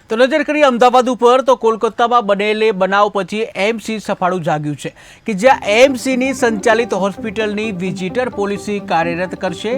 તો નજર કરીએ અમદાવાદ ઉપર તો કોલકાતામાં બનેલી બનાવ પછી એમસી સફાળું જાગ્યું છે કે જ્યાં એમસીની સંચાલિત હોસ્પિટલની વિઝિટર પોલિસી કાર્યરત કરશે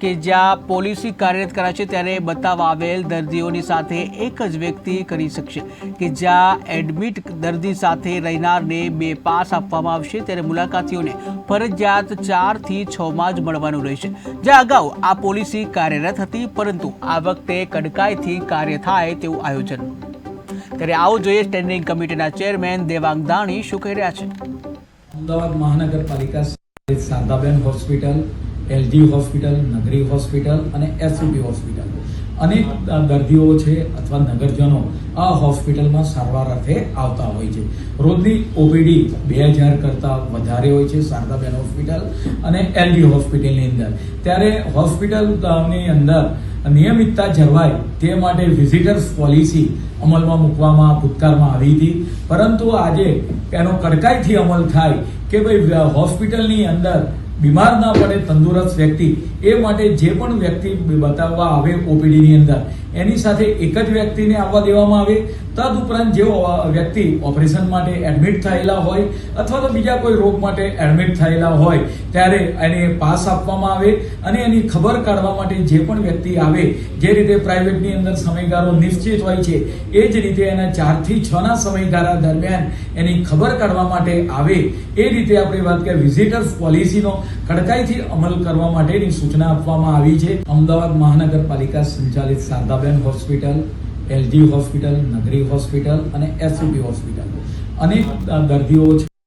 કે જ્યાં પોલિસી કાર્યરત કરાશે ત્યારે બતાવવા આવેલ દર્દીઓની સાથે એક જ વ્યક્તિ કરી શકશે કે જ્યાં એડમિટ દર્દી સાથે રહેનારને 2 પાસ આપવામાં આવશે ત્યારે મુલાકાતીઓને ફરજિયાત 4 થી 6 માં જ મળવાનું રહેશે। જ્યાં અગાઉ આ પોલિસી કાર્યરત હતી પરંતુ આ વખતે કડકાઈથી કાર્ય થાય તેવું આયોજન। ત્યારે આવો જોઈએ સ્ટેન્ડિંગ કમિટીના ચેરમેન દેવાંગ દાણી શું કહી રહ્યા છે। અમદાવાદ મહાનગરપાલિકા શારદાબેન હોસ્પિટલ, એલજી હોસ્પિટલ, નગરી હોસ્પિટલ અને એસસીબી હોસ્પિટલ અનેક દર્દીઓ છે અથવા નગરજનો આ હોસ્પિટલમાં સારવાર અર્થે આવતા હોય છે। રોજની ઓપીડી 2000 કરતાં વધારે હોય છે શારદાબેન હોસ્પિટલ અને એલજી હોસ્પિટલની અંદર। ત્યારે હોસ્પિટલની અંદર નિયમિતતા જળવાય તે માટે વિઝિટર્સ પોલિસી અમલમાં મૂકવામાં ભૂતકાળમાં આવી હતી, પરંતુ આજે એનો કડકાઈથી અમલ થાય કે ભાઈ હોસ્પિટલની અંદર બીમાર ના પડે તંદુરસ્ત વ્યક્તિ એ માટે જે પણ વ્યક્તિ બતાવવા આવે ઓપીડીની અંદર એની સાથે એક જ વ્યક્તિને આવવા દેવામાં આવે। તદ ઉપરાંત જે વ્યક્તિ ઓપરેશન માટે એડમિટ થયેલા હોય અથવા તો બીજા કોઈ રોગ માટે એડમિટ થયેલા હોય ત્યારે એને પાસ આપવામાં આવે અને એની ખબર કાઢવા માટે જે પણ વ્યક્તિ આવે જે રીતે પ્રાઇવેટની અંદર સમયગાળો નિશ્ચિત હોય છે એ જ રીતે એના 4 થી 6 ના સમયગાળા દરમિયાન એની ખબર કાઢવા માટે આવે એ રીતે આપણે વાત કરીએ વિઝિટર્સ પોલિસીનો કડકાઈથી અમલ કરવા માટેની સૂચના આપવામાં આવી છે। અમદાવાદ મહાનગરપાલિકા સંચાલિત શારદાબેન હોસ્પિટલ, એલજી હોસ્પિટલ, નગરી હોસ્પિટલ અને એસસીબી હોસ્પિટલ અનેક દર્દીઓ છે।